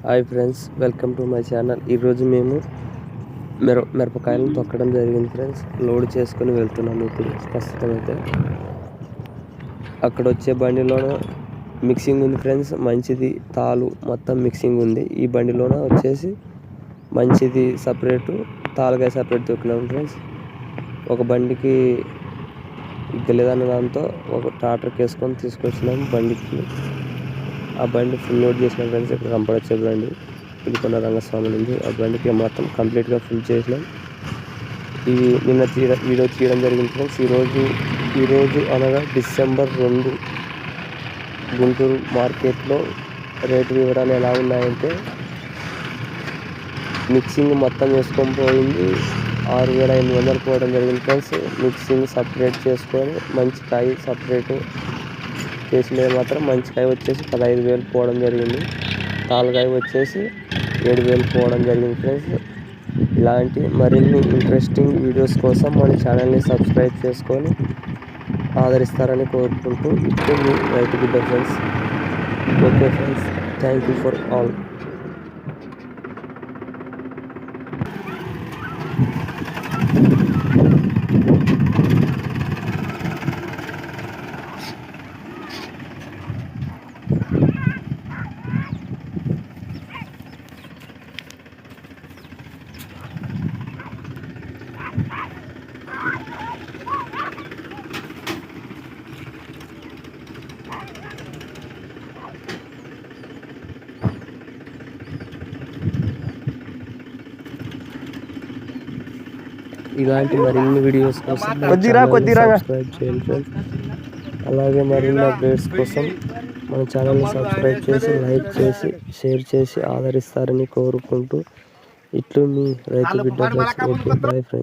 Hi friends, welcome to my channel. ఈరోజు మేము మిరపకాయలను తొక్కడం జరిగింది ఫ్రెండ్స్. లోడ్ చేసుకొని వెళ్తున్నాము. ఇప్పుడు ప్రస్తుతం అయితే అక్కడ వచ్చే బండిలోన మిక్సింగ్ ఉంది ఫ్రెండ్స్. మంచిది తాలు మొత్తం మిక్సింగ్ ఉంది. ఈ బండిలోన వచ్చేసి మంచిది సపరేటు, తాలుగాయ సపరేట్ తొక్కినాము ఫ్రెండ్స్. ఒక బండికి ఇగ్గలేదన్న దాంతో ఒక ట్రాక్టర్కి వేసుకొని తీసుకొచ్చినాము బండికి. ఆ బండి ఫుల్ లోడ్ చేసినాం ఫ్రెండ్స్. ఇక్కడ కంపడొచ్చే బండి పిలికొండ రంగస్వామి నుంచి ఆ బండికి మొత్తం కంప్లీట్గా ఫుల్ చేసినాం. ఇవి నిన్న వీడియో తీయడం జరిగింది ఫ్రెండ్స్. ఈరోజు అనగా December 2 గుంటూరు మార్కెట్లో రేటు వివరాలు ఎలా ఉన్నాయంటే, మిక్సింగ్ మొత్తం వేసుకొని పోయింది 6,500 పోవడం జరిగింది ఫ్రెండ్స్. మిక్సింగ్ సపరేట్ చేసుకొని మంచి కాయ సపరేటు చేసినవి మాత్రం మంచి కాయ వచ్చేసి 15,000 పోవడం జరిగింది. తాలుగాయ వచ్చేసి 7,000 పోవడం జరిగింది ఫ్రెండ్స్. ఇలాంటి మరిన్ని ఇంట్రెస్టింగ్ వీడియోస్ కోసం మన ఛానల్ని సబ్స్క్రైబ్ చేసుకొని ఆదరిస్తారని కోరుకుంటూ ఇప్పుడు మీ రైతు బిడ్డ friends. Okay friends, thank you for all. ఇలాంటి మరిన్ని వీడియోస్ కోసం సబ్స్క్రైబ్ చేయండి ఫ్రెండ్స్. అలాగే మరిన్ని అప్డేట్స్ కోసం మన ఛానల్ని సబ్స్క్రైబ్ చేసి, లైక్ చేసి, షేర్ చేసి ఆదరిస్తారని కోరుకుంటూ ఇట్లు మీ రైతు బిడ్డ ఫ్రెండ్స్. Okay, bye friends.